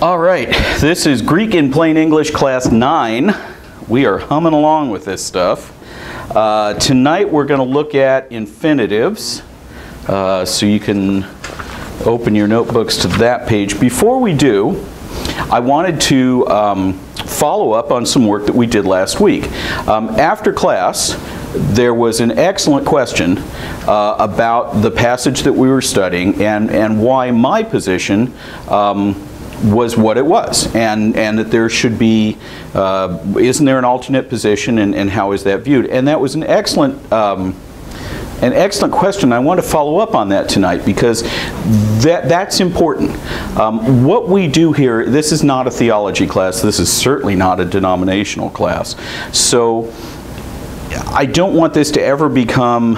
All right, this is Greek in Plain English Class 9. We are humming along with this stuff. Tonight we're going to look at infinitives, so you can open your notebooks to that page. Before we do, I wanted to follow up on some work that we did last week. After class, there was an excellent question about the passage that we were studying and why my position was what it was, and that there should be, isn't there an alternate position, and how is that viewed? And that was an excellent question. I want to follow up on that tonight because that's important. What we do here, this is not a theology class. This is certainly not a denominational class. So I don't want this to ever become,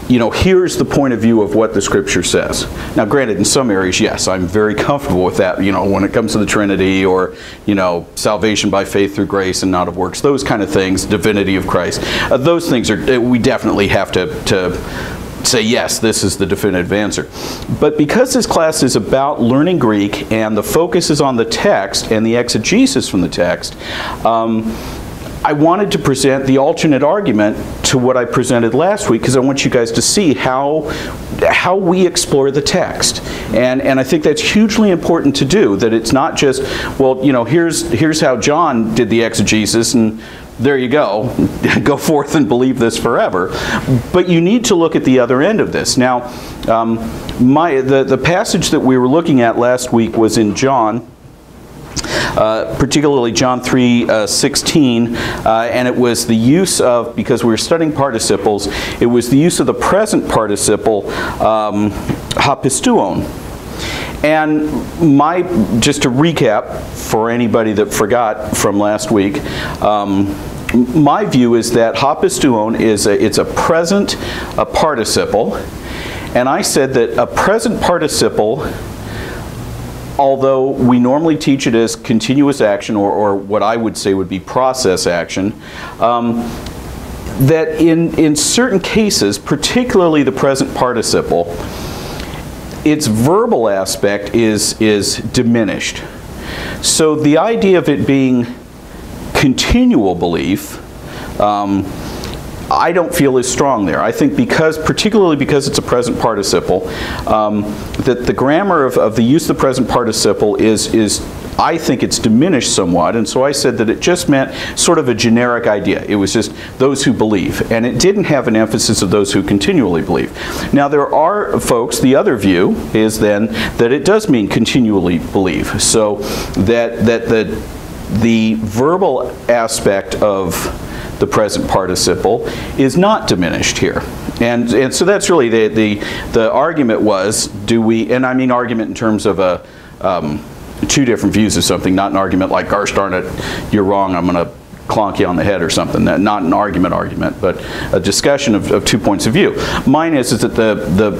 you know, here's the point of view of what the Scripture says. Now, granted, in some areas, yes, I'm very comfortable with that, you know, when it comes to the Trinity or, you know, salvation by faith through grace and not of works, those kind of things, divinity of Christ. Those things are, we definitely have to say, yes, this is the definitive answer. But because this class is about learning Greek and the focus is on the text and the exegesis from the text, I wanted to present the alternate argument to what I presented last week because I want you guys to see how we explore the text. And I think that's hugely important to do, that it's not just, well, you know, here's how John did the exegesis and there you go, go forth and believe this forever. But you need to look at the other end of this. Now, the passage that we were looking at last week was in John, particularly John 3:16, and it was the use of, because we were studying participles, it was the use of the present participle, hapisteuon. And just to recap for anybody that forgot from last week, my view is that hapisteuon it's a present participle, and I said that a present participle, although we normally teach it as continuous action, or what I would say would be process action, that in certain cases, particularly the present participle, its verbal aspect is diminished. So the idea of it being continual belief, I don't feel is strong there. I think particularly because it's a present participle, that the grammar of the use of the present participle is I think it's diminished somewhat, and so I said that it just meant sort of a generic idea. It was just those who believe, and it didn't have an emphasis of those who continually believe. Now there are folks, the other view is then that it does mean continually believe, so that the verbal aspect of the present participle is not diminished here. And so that's really the argument was, do we, and I mean argument in terms of two different views of something, not an argument like, gosh darn it, you're wrong, I'm going to clonk you on the head or something. Not an argument, but a discussion of 2 points of view. Mine is that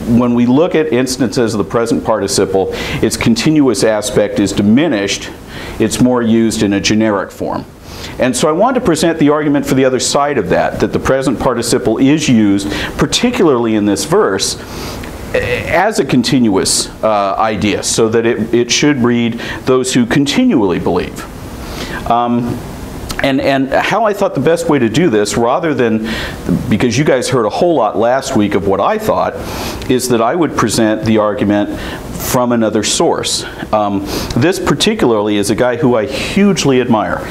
when we look at instances of the present participle, its continuous aspect is diminished. It's more used in a generic form. And so I wanted to present the argument for the other side of that the present participle is used, particularly in this verse, as a continuous idea, so that it should read those who continually believe. And how I thought the best way to do this, rather than, because you guys heard a whole lot last week of what I thought, is that I would present the argument from another source. This particularly is a guy who I hugely admire.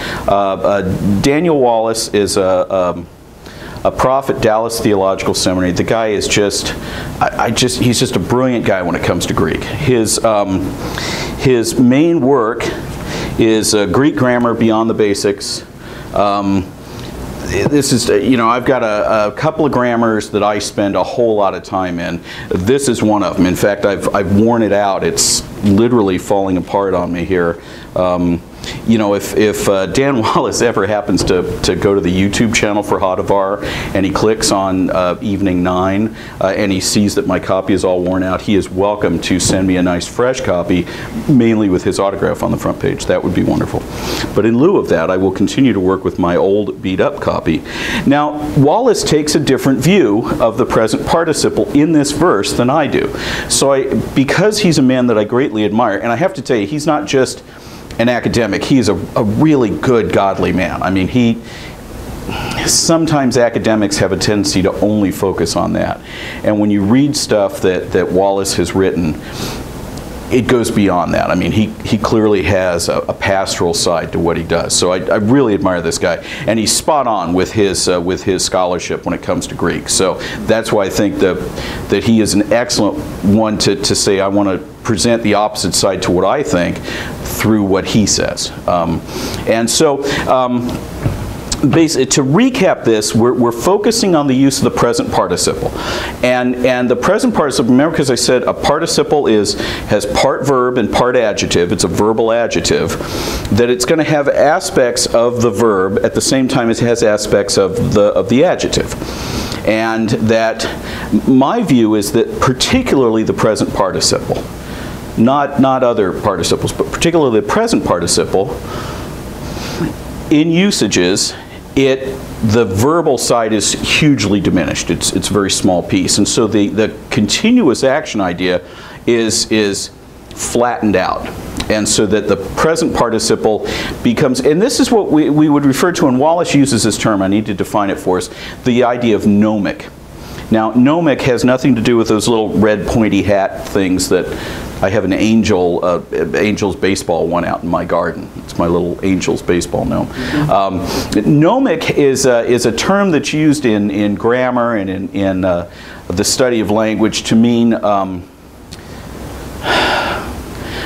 Daniel Wallace is a prof at Dallas Theological Seminary. The guy is just, he's just a brilliant guy when it comes to Greek. His main work is Greek grammar beyond the basics. This is, you know, I've got a couple of grammars that I spend a whole lot of time in. This is one of them. In fact, I've worn it out. It's literally falling apart on me here. you know, if Dan Wallace ever happens to go to the YouTube channel for HaDavar and he clicks on evening 9 and he sees that my copy is all worn out, he is welcome to send me a nice fresh copy, mainly with his autograph on the front page. That would be wonderful. But in lieu of that, I will continue to work with my old beat-up copy. Now, Wallace takes a different view of the present participle in this verse than I do. So because he's a man that I greatly admire, and I have to tell you, he's not just an academic, he is a really good, godly man. I mean, sometimes academics have a tendency to only focus on that. And when you read stuff that Wallace has written, it goes beyond that. I mean, he clearly has a pastoral side to what he does. So I really admire this guy. And he's spot on with his scholarship when it comes to Greek. So that's why I think that he is an excellent one to say, I want to present the opposite side to what I think through what he says. Basically, to recap this, we're focusing on the use of the present participle. And the present participle, remember, because I said a participle has part verb and part adjective. It's a verbal adjective. That it's going to have aspects of the verb at the same time as it has aspects of the adjective. And that my view is that particularly the present participle, not other participles, but particularly the present participle, in usages, the verbal side is hugely diminished. It's a very small piece. And so the continuous action idea is flattened out. And so that the present participle becomes, and this is what we would refer to, and Wallace uses this term, I need to define it for us, the idea of gnomic. Now, gnomic has nothing to do with those little red pointy hat things that I have an Angels baseball one out in my garden. It's my little Angels baseball gnome. Gnomic is a term that's used in grammar and in the study of language to mean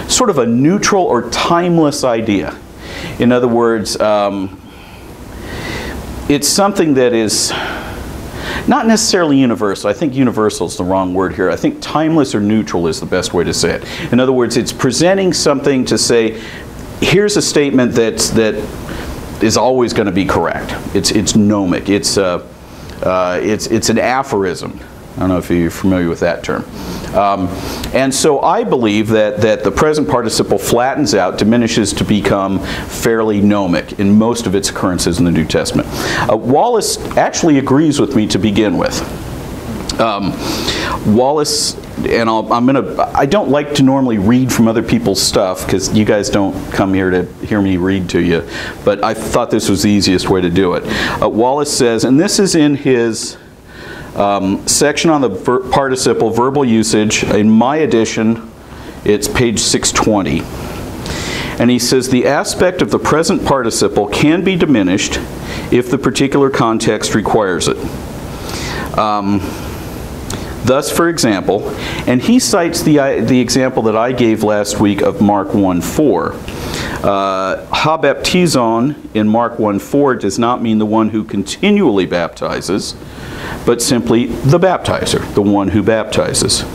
sort of a neutral or timeless idea. In other words, it's something that is not necessarily universal. I think universal is the wrong word here. I think timeless or neutral is the best way to say it. In other words, it's presenting something to say, here's a statement that is always going to be correct. It's gnomic. It's an aphorism. I don't know if you're familiar with that term. And so I believe that the present participle flattens out, diminishes to become fairly gnomic in most of its occurrences in the New Testament. Wallace actually agrees with me to begin with. Wallace, and I don't like to normally read from other people's stuff because you guys don't come here to hear me read to you, but I thought this was the easiest way to do it. Wallace says, and this is in his section on the participle, verbal usage. In my edition, it's page 620. And he says, the aspect of the present participle can be diminished if the particular context requires it. Thus, for example, and he cites the example that I gave last week of Mark 1:4. Ha baptizon in Mark 1:4 does not mean the one who continually baptizes, but simply the baptizer, the one who baptizes.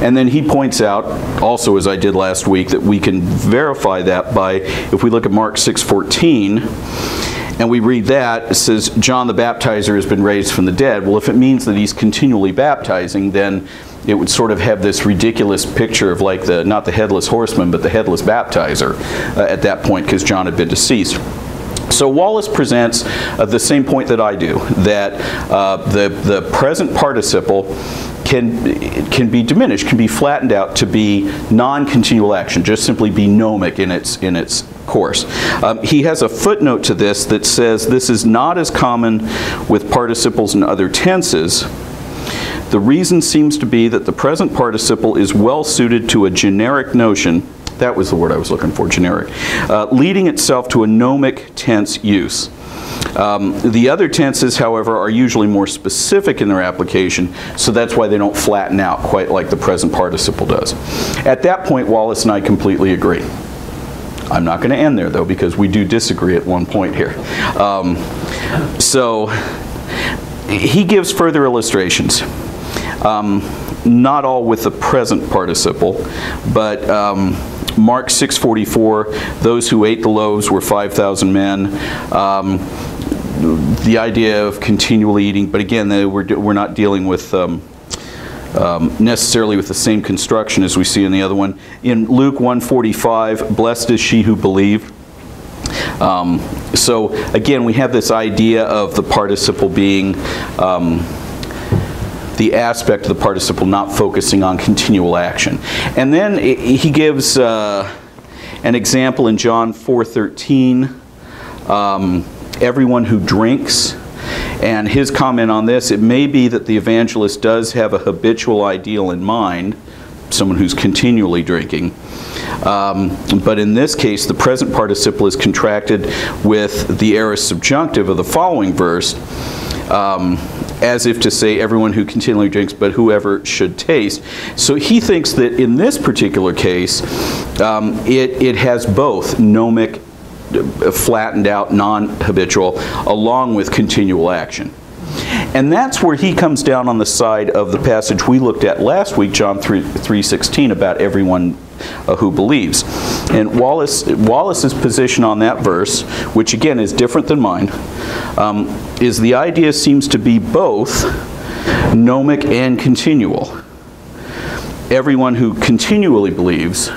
And then he points out, also as I did last week, that we can verify that by, if we look at Mark 6:14, and we read that, it says, John the Baptizer has been raised from the dead. Well, if it means that he's continually baptizing, then it would sort of have this ridiculous picture of like not the headless horseman, but the headless baptizer at that point, because John had been deceased. So Wallace presents the same point that I do, that the present participle can be diminished, can be flattened out to be non-continual action, just simply be gnomic in its course. He has a footnote to this that says this is not as common with participles in other tenses. The reason seems to be that the present participle is well suited to a generic notion. That was the word I was looking for, generic. Leading itself to a gnomic tense use. The other tenses, however, are usually more specific in their application, so that's why they don't flatten out quite like the present participle does. At that point, Wallace and I completely agree. I'm not going to end there, though, because we do disagree at one point here. So he gives further illustrations. Not all with the present participle, but Mark 6:44, those who ate the loaves were 5,000 men. The idea of continually eating, but again, we're not dealing with necessarily with the same construction as we see in the other one. In Luke 1:45, blessed is she who believed. So again, we have this idea of the participle being the aspect of the participle not focusing on continual action. And then he gives an example in John 4:13, everyone who drinks. And his comment on this, it may be that the evangelist does have a habitual ideal in mind, someone who's continually drinking. But in this case, the present participle is contracted with the aorist subjunctive of the following verse, as if to say everyone who continually drinks, but whoever should taste. So he thinks that in this particular case, it has both gnomic, flattened out, non-habitual, along with continual action. And that's where he comes down on the side of the passage we looked at last week, John 3:16, about everyone who believes. And Wallace's position on that verse, which again is different than mine, is the idea seems to be both gnomic and continual. Everyone who continually believes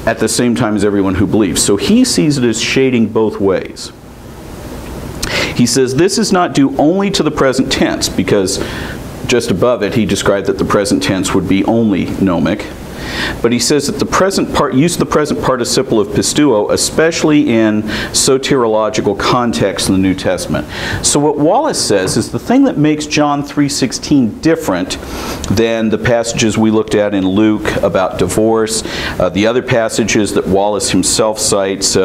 at the same time as everyone who believes. So he sees it as shading both ways. He says this is not due only to the present tense, because just above it he described that the present tense would be only gnomic. But he says that use the present participle of pistuo, especially in soteriological context in the New Testament. So what Wallace says is the thing that makes John 3:16 different than the passages we looked at in Luke about divorce, the other passages that Wallace himself cites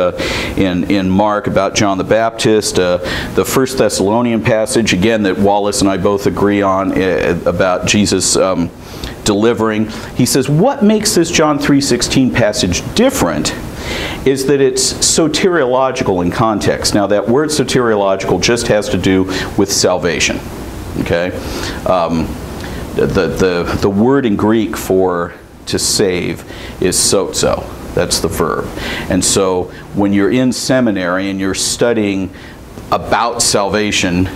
in Mark about John the Baptist, the 1 Thessalonian passage, again, that Wallace and I both agree on about Jesus delivering. He says what makes this John 3:16 passage different is that it's soteriological in context. Now that word soteriological just has to do with salvation. Okay, the word in Greek for to save is sozo. That's the verb. And so when you're in seminary and you're studying about salvation,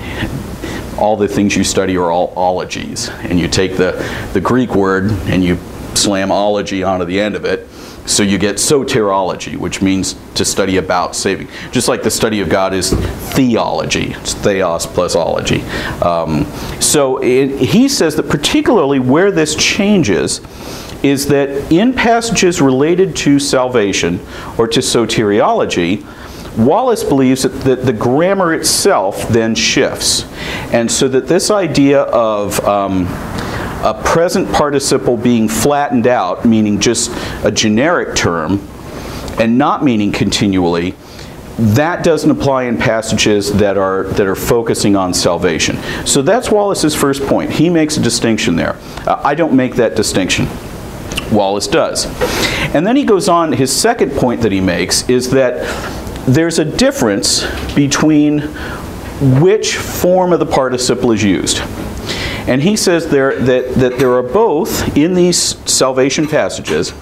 all the things you study are all ologies. And you take the Greek word and you slam ology onto the end of it. So you get soteriology, which means to study about saving. Just like the study of God is theology. It's theos plus ology. He says that particularly where this changes is that in passages related to salvation or to soteriology, Wallace believes that the grammar itself then shifts. And so that this idea of a present participle being flattened out, meaning just a generic term, and not meaning continually, that doesn't apply in passages that are focusing on salvation. So that's Wallace's first point. He makes a distinction there. I don't make that distinction. Wallace does. And then he goes on, his second point that he makes is that there's a difference between which form of the participle is used. And he says that there are both, in these salvation passages,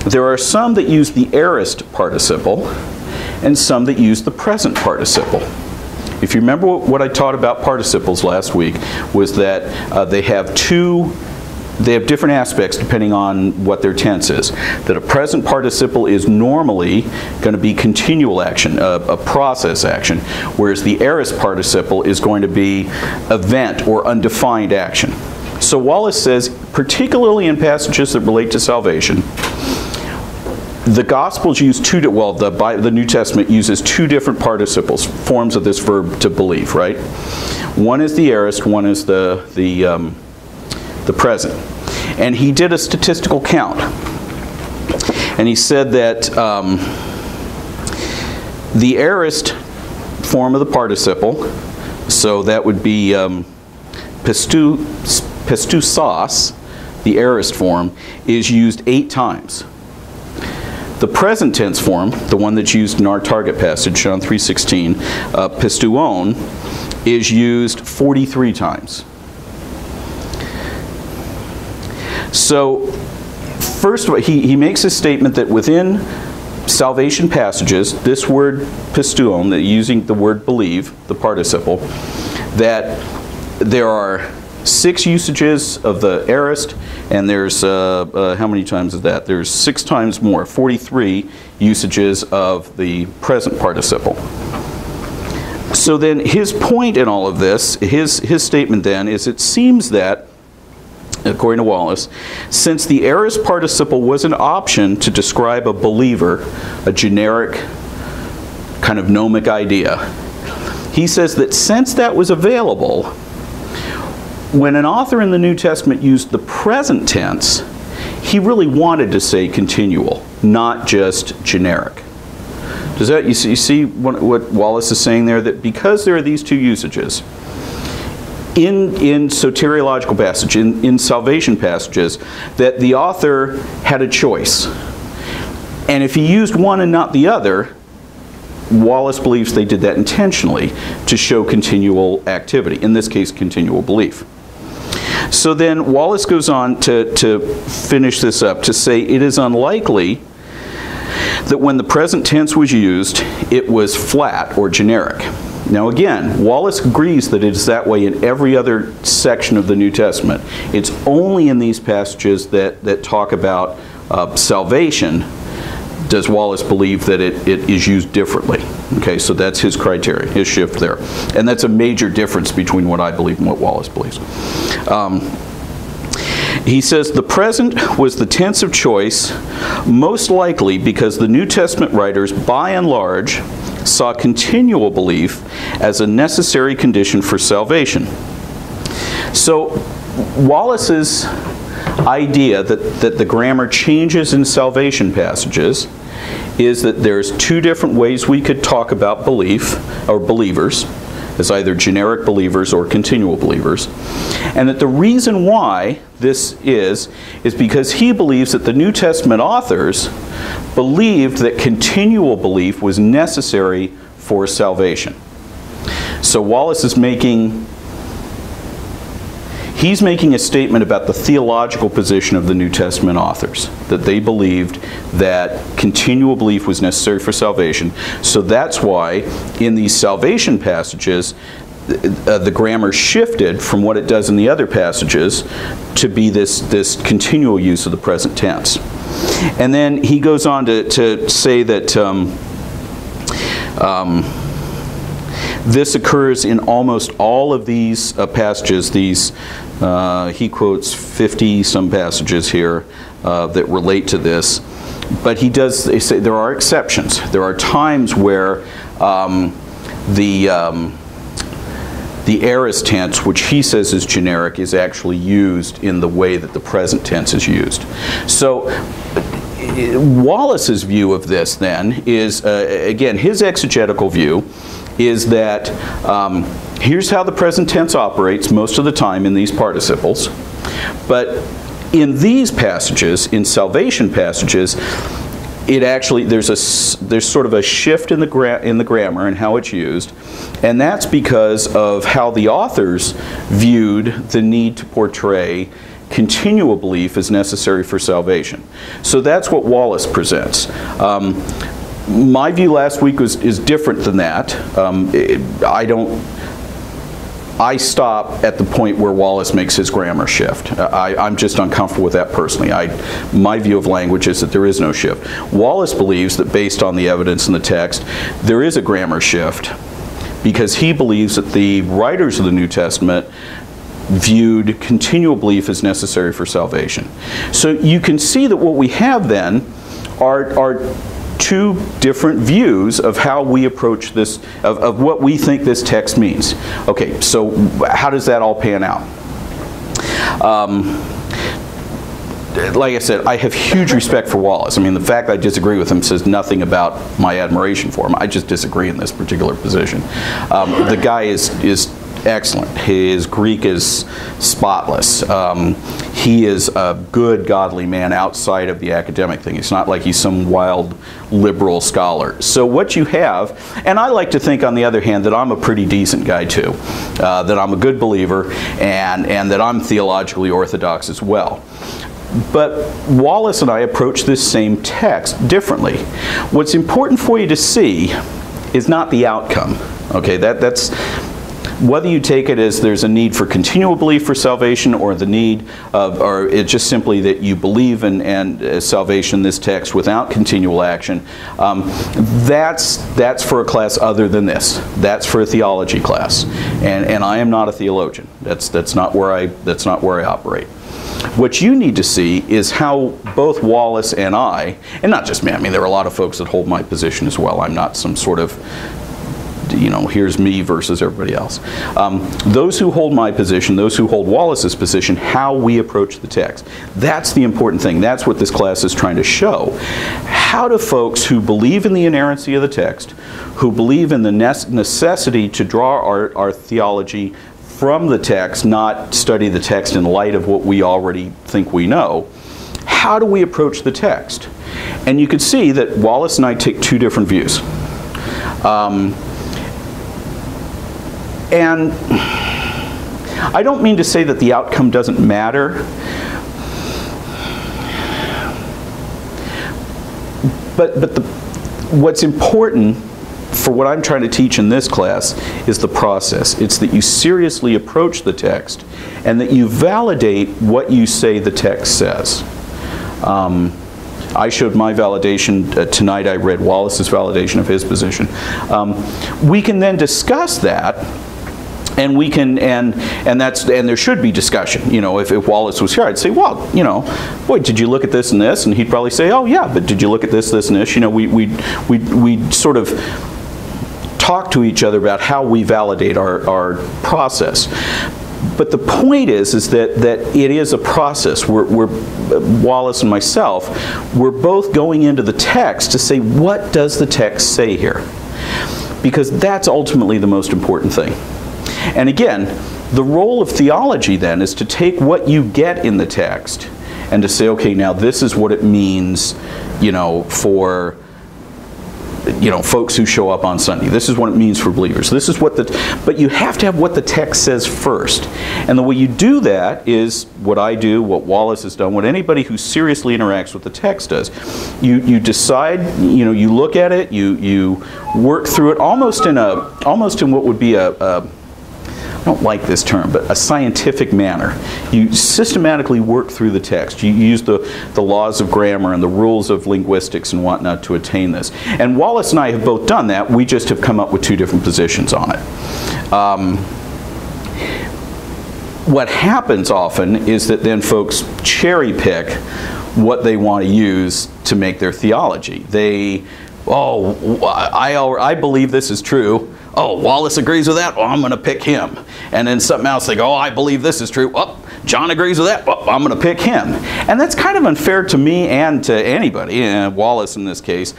there are some that use the aorist participle and some that use the present participle. If you remember what I taught about participles last week, was that they have different aspects depending on what their tense is. That a present participle is normally going to be continual action, a process action, whereas the aorist participle is going to be event or undefined action. So Wallace says, particularly in passages that relate to salvation, the Gospels use the New Testament uses two different participles, forms of this verb to believe, right? One is the aorist, one is the present. And he did a statistical count. And he said that the aorist form of the participle, so that would be pistusos, the aorist form, is used 8 times. The present tense form, the one that's used in our target passage, John 3:16, pistuon, is used 43 times. So first of all, he makes a statement that within salvation passages, this word pisteuon, using the word believe, the participle, that there are 6 usages of the aorist, and there's, how many times is that? There's 6 times more, 43 usages of the present participle. So then his point in all of this, his statement then, is it seems that, according to Wallace, since the aorist participle was an option to describe a believer, a generic kind of gnomic idea, he says that since that was available, when an author in the New Testament used the present tense, he really wanted to say continual, not just generic. Does that, you see what Wallace is saying there? That because there are these 2 usages, in soteriological passage, in salvation passages, that the author had a choice. And if he used one and not the other, Wallace believes they did that intentionally to show continual activity, in this case, continual belief. So then Wallace goes on to finish this up, to say it is unlikely that when the present tense was used, it was flat or generic. Now again, Wallace agrees that it is that way in every other section of the New Testament. It's only in these passages that talk about salvation does Wallace believe that it is used differently. Okay, so that's his criteria, his shift there. And that's a major difference between what I believe and what Wallace believes. He says the present was the tense of choice, most likely because the New Testament writers, by and large, saw continual belief as a necessary condition for salvation. So Wallace's idea that the grammar changes in salvation passages is that there's 2 different ways we could talk about belief, or believers, as either generic believers or continual believers. And that the reason why this is because he believes that the New Testament authors believed that continual belief was necessary for salvation. So Wallace is making a statement about the theological position of the New Testament authors, that they believed that continual belief was necessary for salvation. So that's why in these salvation passages, the grammar shifted from what it does in the other passages to be this continual use of the present tense. And then he goes on to say that this occurs in almost all of these passages. He quotes 50-some passages here that relate to this. But they say there are exceptions. There are times where the aorist tense, which he says is generic, is actually used in the way that the present tense is used. So Wallace's view of this then is, again, his exegetical view is that here's how the present tense operates most of the time in these participles. But in these passages, in salvation passages, it actually, there's sort of a shift in the grammar and how it's used, and that's because of how the authors viewed the need to portray continual belief as necessary for salvation. So that's what Wallace presents. My view last week is different than that. I stop at the point where Wallace makes his grammar shift. I'm just uncomfortable with that personally. My view of language is that there is no shift. Wallace believes that based on the evidence in the text, there is a grammar shift because he believes that the writers of the New Testament viewed continual belief as necessary for salvation. So you can see that what we have then are 2 different views of how we approach this, of what we think this text means. Okay, so how does that all pan out? Like I said, I have huge respect for Wallace. I mean, the fact that I disagree with him says nothing about my admiration for him. I just disagree in this particular position. The guy is excellent. His Greek is spotless. He is a good, godly man outside of the academic thing. It's not like he's some wild liberal scholar. So what you have, and I like to think on the other hand that I'm a pretty decent guy too, that I'm a good believer and that I'm theologically orthodox as well. But Wallace and I approach this same text differently. What's important for you to see is not the outcome. Okay, that's whether you take it as there's a need for continual belief for salvation, or the need of, or it's just simply that you believe in salvation in this text without continual action. That's for a class other than this. That's for a theology class, and I am not a theologian. That's not where I operate. What you need to see is how both Wallace and I, and not just me, I mean there are a lot of folks that hold my position as well. I'm not some sort of, you know, here's me versus everybody else. Those who hold my position, those who hold Wallace's position, how we approach the text. That's the important thing. That's what this class is trying to show. How do folks who believe in the inerrancy of the text, who believe in the necessity to draw our theology from the text, not study the text in light of what we already think we know, how do we approach the text? And you can see that Wallace and I take two different views. And I don't mean to say that the outcome doesn't matter, but what's important for what I'm trying to teach in this class is the process. It's that you seriously approach the text and that you validate what you say the text says. I showed my validation tonight. I read Wallace's validation of his position. We can then discuss that, and we can, and there should be discussion. You know, if Wallace was here, I'd say, well, you know, boy, did you look at this and this? And he'd probably say, oh yeah, but did you look at this, this, and this? You know, we sort of talk to each other about how we validate our process. But the point is that it is a process. Wallace and myself, we're both going into the text to say, what does the text say here? Because that's ultimately the most important thing. And again, the role of theology then is to take what you get in the text and to say, okay, now this is what it means, you know, for, you know, folks who show up on Sunday. This is what it means for believers. This is what but you have to have what the text says first. And the way you do that is what I do, what Wallace has done, what anybody who seriously interacts with the text does. You decide, you know, you look at it, you work through it almost in what would be I don't like this term, but a scientific manner. You systematically work through the text. You use the laws of grammar and the rules of linguistics and whatnot to attain this. And Wallace and I have both done that. We just have come up with two different positions on it. What happens often is that then folks cherry pick what they want to use to make their theology. I believe this is true. Oh, Wallace agrees with that? Well, I'm going to pick him. And then something else, they go, oh, I believe this is true. Oh, John agrees with that. Oh, I'm going to pick him. And that's kind of unfair to me and to anybody, Wallace in this case,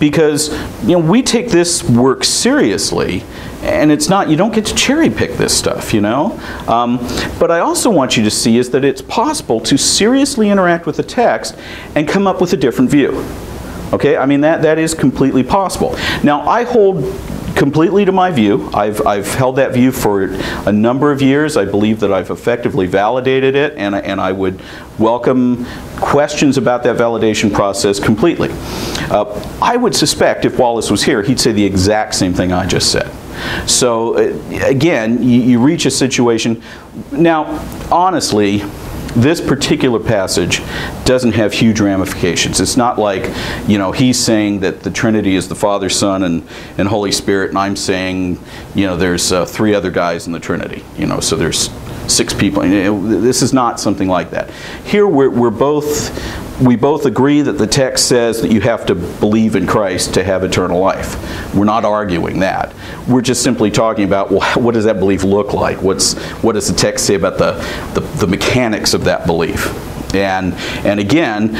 because, you know, we take this work seriously, and it's not, you don't get to cherry pick this stuff, you know. But I also want you to see is that it's possible to seriously interact with the text and come up with a different view. Okay, I mean, that is completely possible. Now, I hold completely to my view. I've held that view for a number of years. I believe that I've effectively validated it, and I would welcome questions about that validation process completely. I would suspect if Wallace was here, he'd say the exact same thing I just said. So again, you reach a situation. Now, honestly, this particular passage doesn't have huge ramifications. It's not like, you know, he's saying that the Trinity is the Father, Son, and Holy Spirit, and I'm saying, you know, there's three other guys in the Trinity, you know, so there's 6 people. This is not something like that. Here we both agree that the text says that you have to believe in Christ to have eternal life. We're not arguing that. We're just simply talking about, well, what does that belief look like? What does the text say about the mechanics of that belief? And again,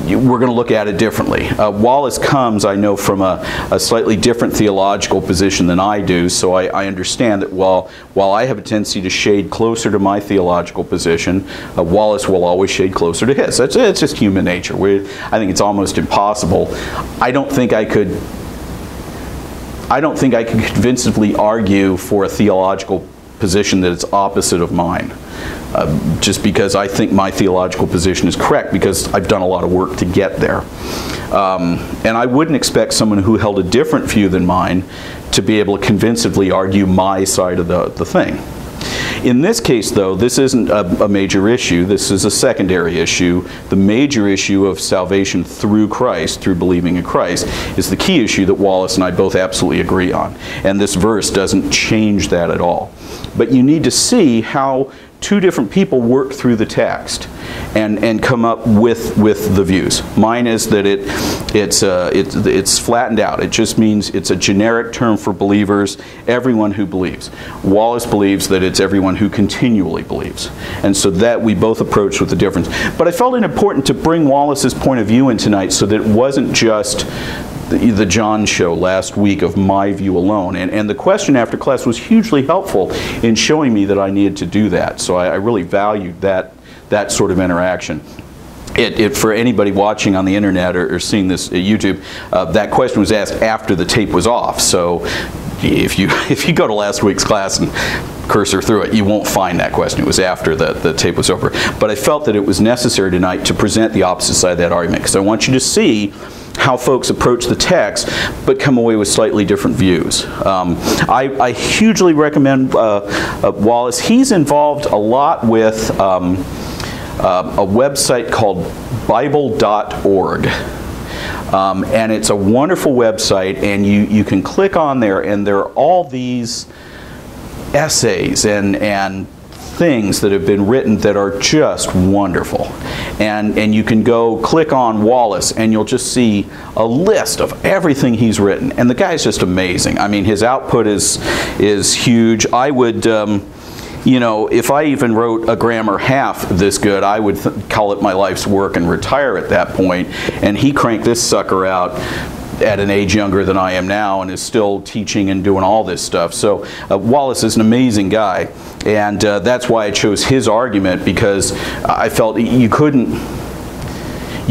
we're going to look at it differently. Wallace comes, I know, from a slightly different theological position than I do, so I understand that while I have a tendency to shade closer to my theological position, Wallace will always shade closer to his. It's just human nature. I think it's almost impossible. I don't think I could convincingly argue for a theological position that it's opposite of mine. Just because I think my theological position is correct, because I've done a lot of work to get there. And I wouldn't expect someone who held a different view than mine to be able to convincingly argue my side of the thing. In this case, though, this isn't a major issue. This is a secondary issue. The major issue of salvation through Christ, through believing in Christ, is the key issue that Wallace and I both absolutely agree on. And this verse doesn't change that at all. But you need to see how two different people work through the text and come up with the views. Mine is that it's flattened out. It just means it's a generic term for believers, everyone who believes. Wallace believes that it's everyone who continually believes. And so that we both approach with the difference. But I felt it important to bring Wallace's point of view in tonight so that it wasn't just the John show last week of my view alone. And the question after class was hugely helpful in showing me that I needed to do that. So I really valued that sort of interaction. For anybody watching on the internet or seeing this at YouTube, that question was asked after the tape was off. So if you go to last week's class and cursor through it, you won't find that question. It was after the tape was over. But I felt that it was necessary tonight to present the opposite side of that argument, because I want you to see how folks approach the text, but come away with slightly different views. I hugely recommend Wallace. He's involved a lot with a website called Bible.org. And it's a wonderful website, and you can click on there, and there are all these essays and things that have been written that are just wonderful. And you can go click on Wallace and you'll just see a list of everything he's written. And the guy's just amazing. I mean, his output is huge. I would, you know, if I even wrote a grammar half this good, I would call it my life's work and retire at that point. And he cranked this sucker out at an age younger than I am now and is still teaching and doing all this stuff. So Wallace is an amazing guy, and that's why I chose his argument, because I felt you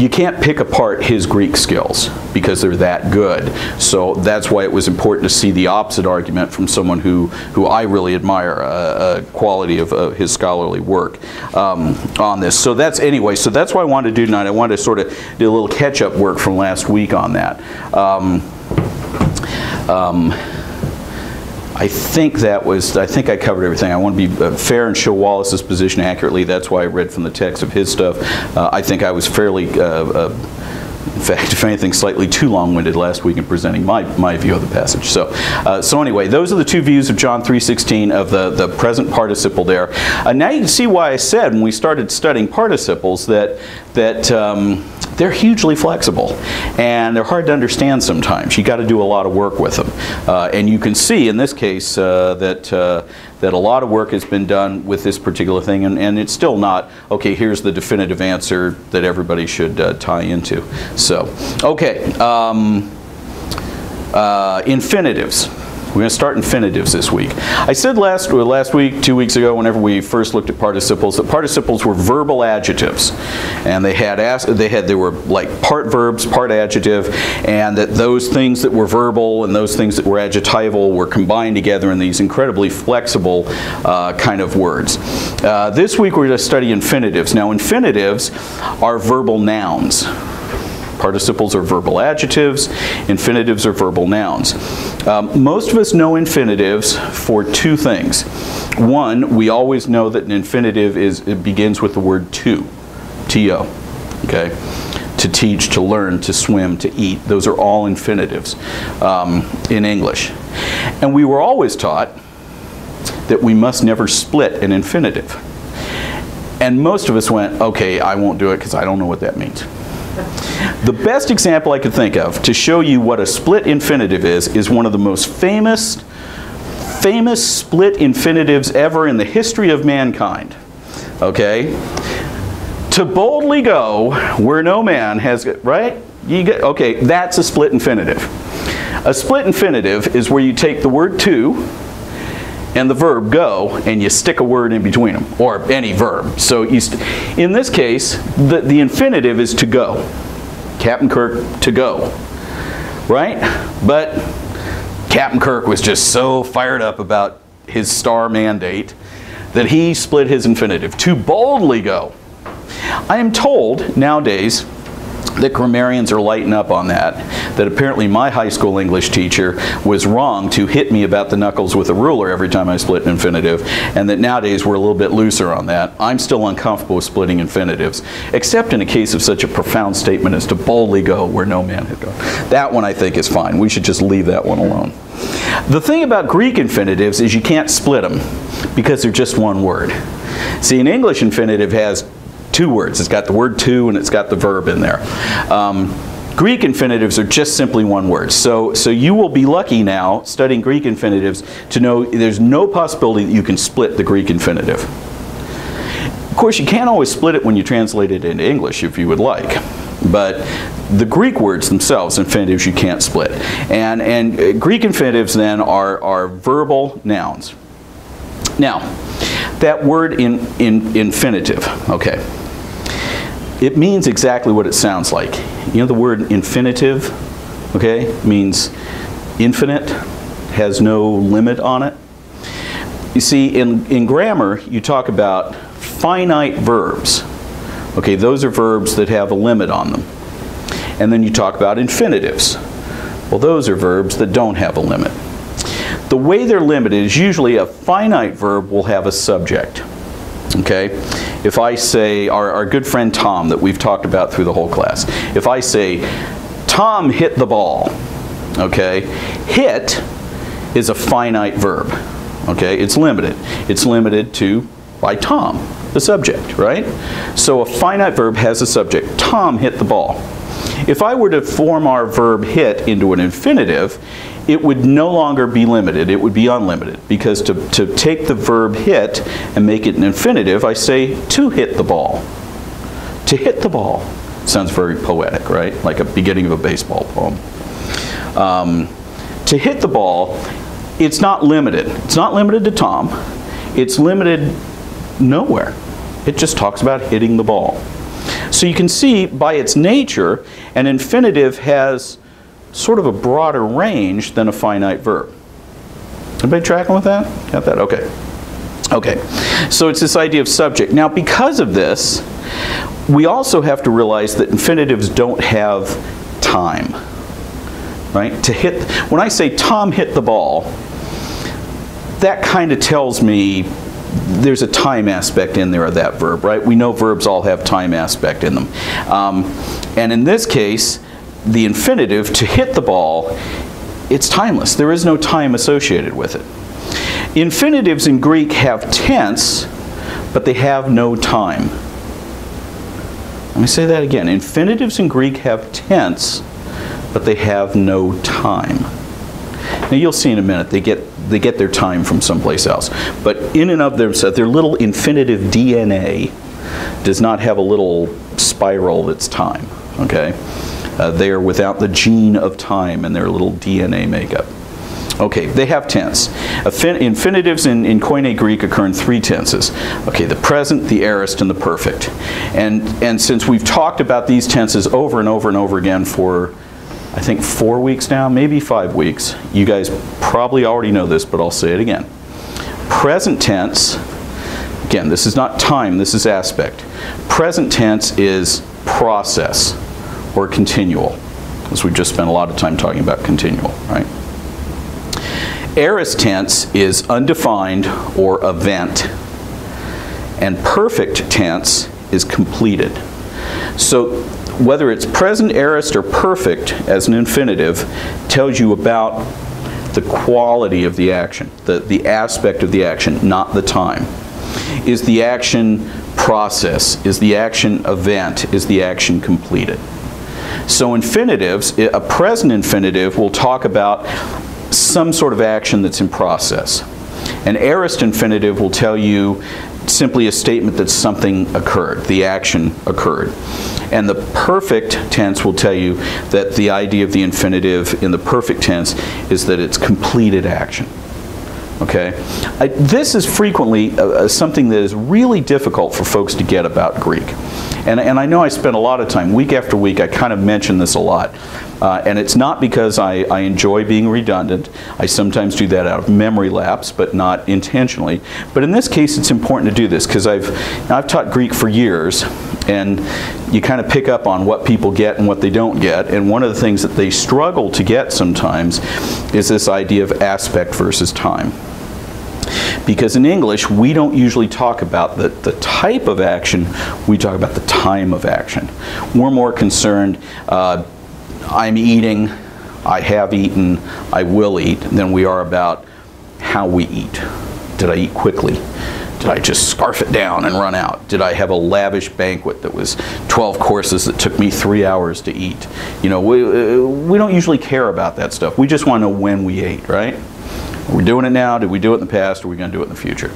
can't pick apart his Greek skills because they're that good. So that's why it was important to see the opposite argument from someone who I really admire a quality of his scholarly work on this. So that's what I wanted to do tonight. I wanted to sort of do a little catch-up work from last week on that. I think I covered everything. I want to be fair and show Wallace's position accurately. That's why I read from the text of his stuff. I think I was fairly, in fact, if anything, slightly too long-winded last week in presenting my view of the passage. So anyway, those are the two views of John 3:16 of the present participle there. Now you can see why I said when we started studying participles that they're hugely flexible, and they're hard to understand sometimes. You got to do a lot of work with them, and you can see in this case that a lot of work has been done with this particular thing, and it's still not okay. Here's the definitive answer that everybody should tie into. So, okay, infinitives. We're going to start infinitives this week. I said last week, 2 weeks ago, whenever we first looked at participles, that participles were verbal adjectives, and they were like part verbs, part adjective, and that those things that were verbal and those things that were adjectival were combined together in these incredibly flexible kind of words. This week we're going to study infinitives. Now, infinitives are verbal nouns. Participles are verbal adjectives. Infinitives are verbal nouns. Most of us know infinitives for two things. One, we always know that an infinitive begins with the word to, T-O, okay? To teach, to learn, to swim, to eat. Those are all infinitives in English. And we were always taught that we must never split an infinitive. And most of us went, okay, I won't do it because I don't know what that means. The best example I could think of to show you what a split infinitive is one of the most famous split infinitives ever in the history of mankind. Okay? To boldly go where no man has, right? Okay, that's a split infinitive. A split infinitive is where you take the word to and the verb go, and you stick a word in between them, or any verb. So in this case, the infinitive is to go. Captain Kirk to go, right? But Captain Kirk was just so fired up about his star mandate, that he split his infinitive. To boldly go. I am told nowadays that grammarians are lighting up on that apparently my high school English teacher was wrong to hit me about the knuckles with a ruler every time I split an infinitive, and that nowadays we're a little bit looser on that. I'm still uncomfortable with splitting infinitives, except in a case of such a profound statement as to boldly go where no man had gone. That one I think is fine. We should just leave that one alone. The thing about Greek infinitives is you can't split them because they're just one word. See, an English infinitive has two words. It's got the word to and it's got the verb in there. Greek infinitives are just simply one word. So you will be lucky now, studying Greek infinitives, to know there's no possibility that you can split the Greek infinitive. Of course, you can't always split it when you translate it into English if you would like. But the Greek words themselves, infinitives, you can't split. And Greek infinitives then are verbal nouns. Now, that word infinitive, okay. It means exactly what it sounds like. You know the word infinitive, okay, means infinite, has no limit on it. You see, in grammar, you talk about finite verbs. Okay, those are verbs that have a limit on them. And then you talk about infinitives. Well, those are verbs that don't have a limit. The way they're limited is usually a finite verb will have a subject. Okay? If I say, our good friend Tom that we've talked about through the whole class, if I say, Tom hit the ball, okay? Hit is a finite verb, okay? It's limited. It's limited to, by Tom, the subject, right? So a finite verb has a subject. Tom hit the ball. If I were to form our verb hit into an infinitive, it would no longer be limited, it would be unlimited. Because to take the verb hit and make it an infinitive, I say to hit the ball. To hit the ball. Sounds very poetic, right? Like a beginning of a baseball poem. To hit the ball, it's not limited. It's not limited to Tom. It's limited nowhere. It just talks about hitting the ball. So you can see by its nature, an infinitive has sort of a broader range than a finite verb. Everybody tracking with that? Got that? Okay. Okay. So it's this idea of subject. Now, because of this, we also have to realize that infinitives don't have time. Right? To hit, when I say Tom hit the ball, that kind of tells me there's a time aspect in there of that verb, right? We know verbs all have time aspect in them. And in this case, the infinitive, to hit the ball, it's timeless. There is no time associated with it. Infinitives in Greek have tense, but they have no time. Let me say that again. Infinitives in Greek have tense, but they have no time. Now you'll see in a minute, they get their time from someplace else. But in and of themselves, their little infinitive DNA does not have a little spiral that's time, okay? They are without the gene of time in their little DNA makeup. Okay, they have tense. Infinitives in Koine Greek occur in three tenses. Okay, the present, the aorist, and the perfect. And since we've talked about these tenses over and over and over again for, I think, 4 weeks now, maybe 5 weeks, you guys probably already know this, but I'll say it again. Present tense, again, this is not time, this is aspect. Present tense is process or continual, as we've just spent a lot of time talking about continual, right? Aorist tense is undefined or event, and perfect tense is completed. So whether it's present, aorist, or perfect as an infinitive tells you about the quality of the action, the aspect of the action, not the time. Is the action process? Is the action event? Is the action completed? So infinitives, a present infinitive will talk about some sort of action that's in process. An aorist infinitive will tell you simply a statement that something occurred, the action occurred. And the perfect tense will tell you that the idea of the infinitive in the perfect tense is that it's completed action. Okay? This is frequently something that is really difficult for folks to get about Greek. And I know I spend a lot of time, week after week, I kind of mention this a lot. And it's not because I enjoy being redundant. I sometimes do that out of memory lapse, but not intentionally. But in this case, it's important to do this because I've taught Greek for years, and you kind of pick up on what people get and what they don't get. And one of the things that they struggle to get sometimes is this idea of aspect versus time. Because in English, we don't usually talk about the type of action, we talk about the time of action. We're more concerned, I'm eating, I have eaten, I will eat, than we are about how we eat. Did I eat quickly? Did I just scarf it down and run out? Did I have a lavish banquet that was 12 courses that took me 3 hours to eat? You know, we don't usually care about that stuff. We just want to know when we ate, right? Are we doing it now? Did we do it in the past? Or are we going to do it in the future?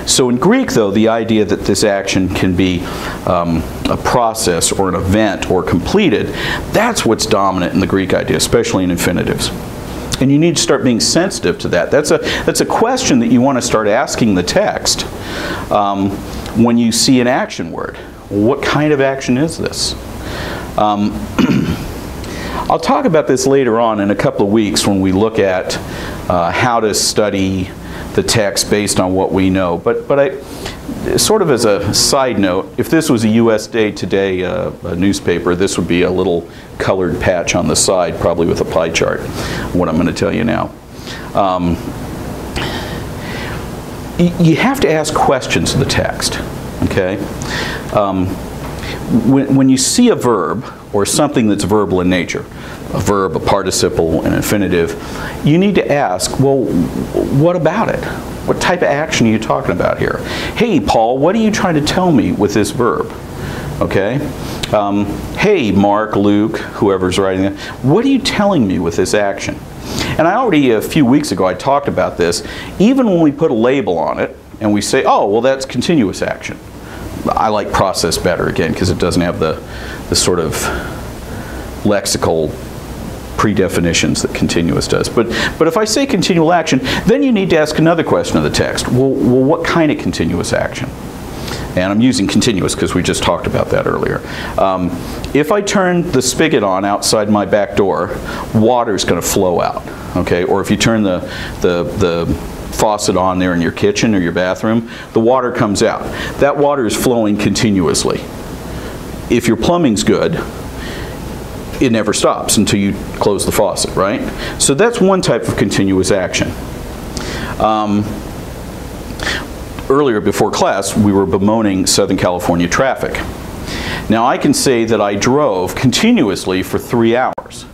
So in Greek, though, the idea that this action can be a process or an event or completed, that's what's dominant in the Greek idea, especially in infinitives. And you need to start being sensitive to that. That's a question that you want to start asking the text when you see an action word. What kind of action is this? I'll talk about this later on in a couple of weeks when we look at how to study the text based on what we know. But I, sort of as a side note, if this was a U.S. Day Today a newspaper, this would be a little colored patch on the side, probably with a pie chart, what I'm going to tell you now. You have to ask questions of the text, okay? When you see a verb, or something that's verbal in nature, a verb, a participle, an infinitive, you need to ask, well, what about it? What type of action are you talking about here? Hey, Paul, what are you trying to tell me with this verb? Okay? Hey, Mark, Luke, whoever's writing it, what are you telling me with this action? And I already, a few weeks ago, I talked about this. Even when we put a label on it, and we say, oh, well, that's continuous action. I like process better, again, because it doesn't have the sort of lexical predefinitions that continuous does. But if I say continual action, then you need to ask another question of the text. Well, what kind of continuous action? And I'm using continuous because we just talked about that earlier. If I turn the spigot on outside my back door, water's going to flow out. Okay? Or if you turn the faucet on there in your kitchen or your bathroom, the water comes out. That water is flowing continuously. If your plumbing's good, it never stops until you close the faucet, right? So that's one type of continuous action. Earlier before class, we were bemoaning Southern California traffic. Now I can say that I drove continuously for 3 hours.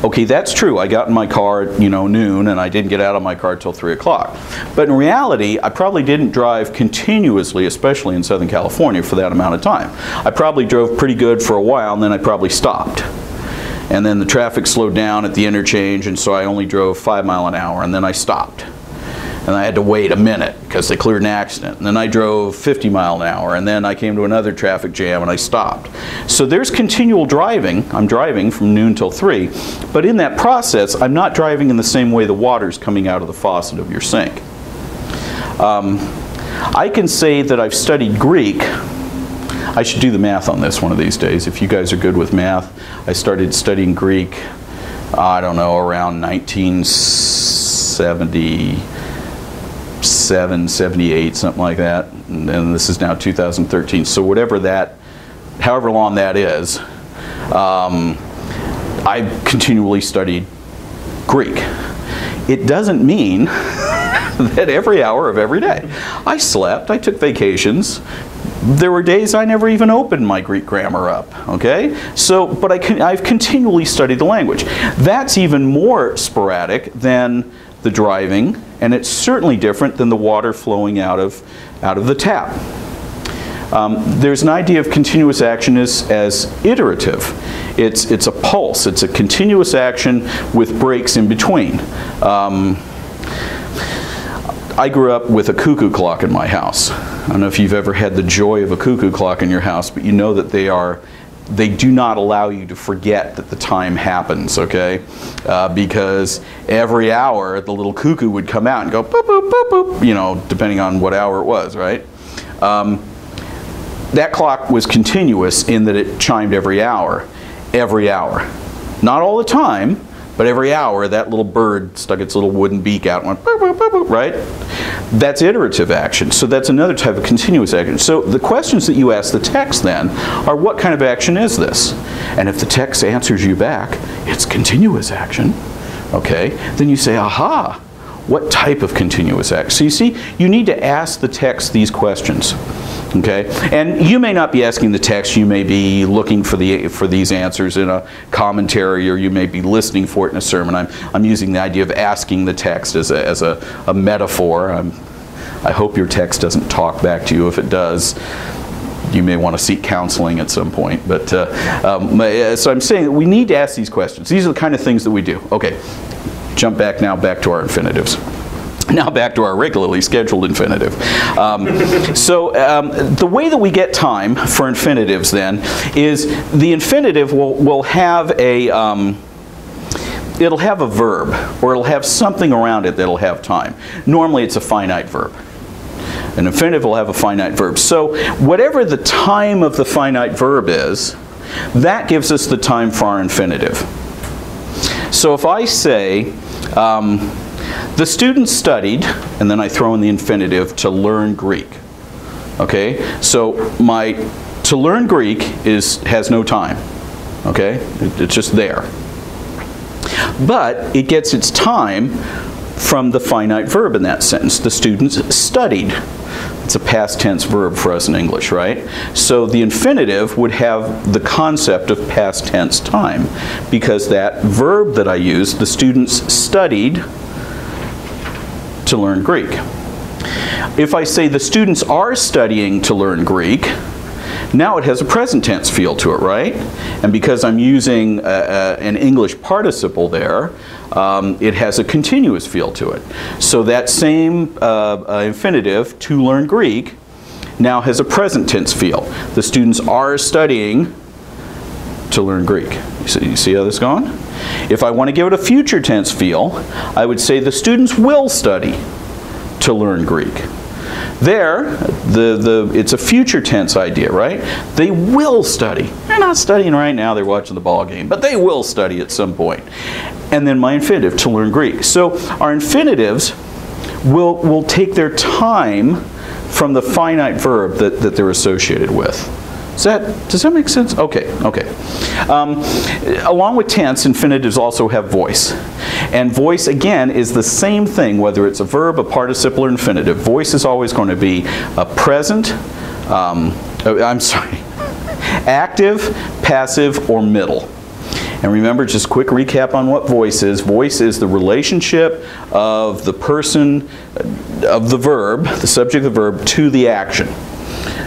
Okay, that's true. I got in my car at, noon, and I didn't get out of my car until 3 o'clock. But in reality, I probably didn't drive continuously, especially in Southern California, for that amount of time. I probably drove pretty good for a while, and then I probably stopped. And then the traffic slowed down at the interchange, and so I only drove 5 miles an hour, and then I stopped. And I had to wait a minute because they cleared an accident. And then I drove 50 miles an hour, and then I came to another traffic jam and I stopped. So there's continual driving. I'm driving from noon till 3. But in that process, I'm not driving in the same way the water's coming out of the faucet of your sink. I can say that I've studied Greek. I should do the math on this one of these days. If you guys are good with math, I started studying Greek, I don't know, around 1977, 78, something like that. And this is now 2013. So whatever that, however long that is, I've continually studied Greek. It doesn't mean that every hour of every day. I slept, I took vacations. There were days I never even opened my Greek grammar up, okay? So, but I've continually studied the language. That's even more sporadic than the driving, and it's certainly different than the water flowing out of the tap. There's an idea of continuous action as iterative. It's a pulse. It's a continuous action with breaks in between. I grew up with a cuckoo clock in my house. I don't know if you've ever had the joy of a cuckoo clock in your house, but you know that they do not allow you to forget that the time happens, okay? Because every hour the little cuckoo would come out and go boop, boop, boop, boop, depending on what hour it was, right? That clock was continuous in that it chimed every hour, Not all the time, but every hour that little bird stuck its little wooden beak out and went, boop, boop, boop, boop, right? That's iterative action. So that's another type of continuous action. So the questions that you ask the text then are, what kind of action is this? And if the text answers you back, it's continuous action, okay, then you say, aha, what type of continuous action? So you see, you need to ask the text these questions. Okay, and you may not be asking the text. You may be looking for these answers in a commentary, or you may be listening for it in a sermon. I'm using the idea of asking the text as a metaphor. I hope your text doesn't talk back to you. If it does, you may want to seek counseling at some point. But so I'm saying that we need to ask these questions. These are the kind of things that we do. Okay, jump back to our infinitives. Now back to our regularly scheduled infinitive. The way that we get time for infinitives then is the infinitive will have a it'll have a verb, or it'll have something around it that'll have time. Normally it's a finite verb. An infinitive will have a finite verb. So whatever the time of the finite verb is, that gives us the time for our infinitive. So if I say, the students studied, and then I throw in the infinitive, to learn Greek. Okay? So my to learn Greek has no time. Okay? It's just there. But it gets its time from the finite verb in that sentence. The students studied. It's a past tense verb for us in English, right? So the infinitive would have the concept of past tense time, because that verb that I used, the students studied to learn Greek. If I say the students are studying to learn Greek, now it has a present tense feel to it, right? And because I'm using an English participle there, it has a continuous feel to it. So that same infinitive, to learn Greek, now has a present tense feel. The students are studying to learn Greek. You see how this is going? If I want to give it a future tense feel, I would say the students will study to learn Greek. There, it's a future tense idea, right? They will study. They're not studying right now, they're watching the ball game, but they will study at some point. And then my infinitive, to learn Greek. So our infinitives will take their time from the finite verb that they're associated with. Does that make sense? Okay. Along with tense, infinitives also have voice. And voice, again, is the same thing, whether it's a verb, a participle, or infinitive. Voice is always going to be a present, active, passive, or middle. And remember, just a quick recap on what voice is. Voice is the relationship of the person, of the verb, the subject of the verb, to the action.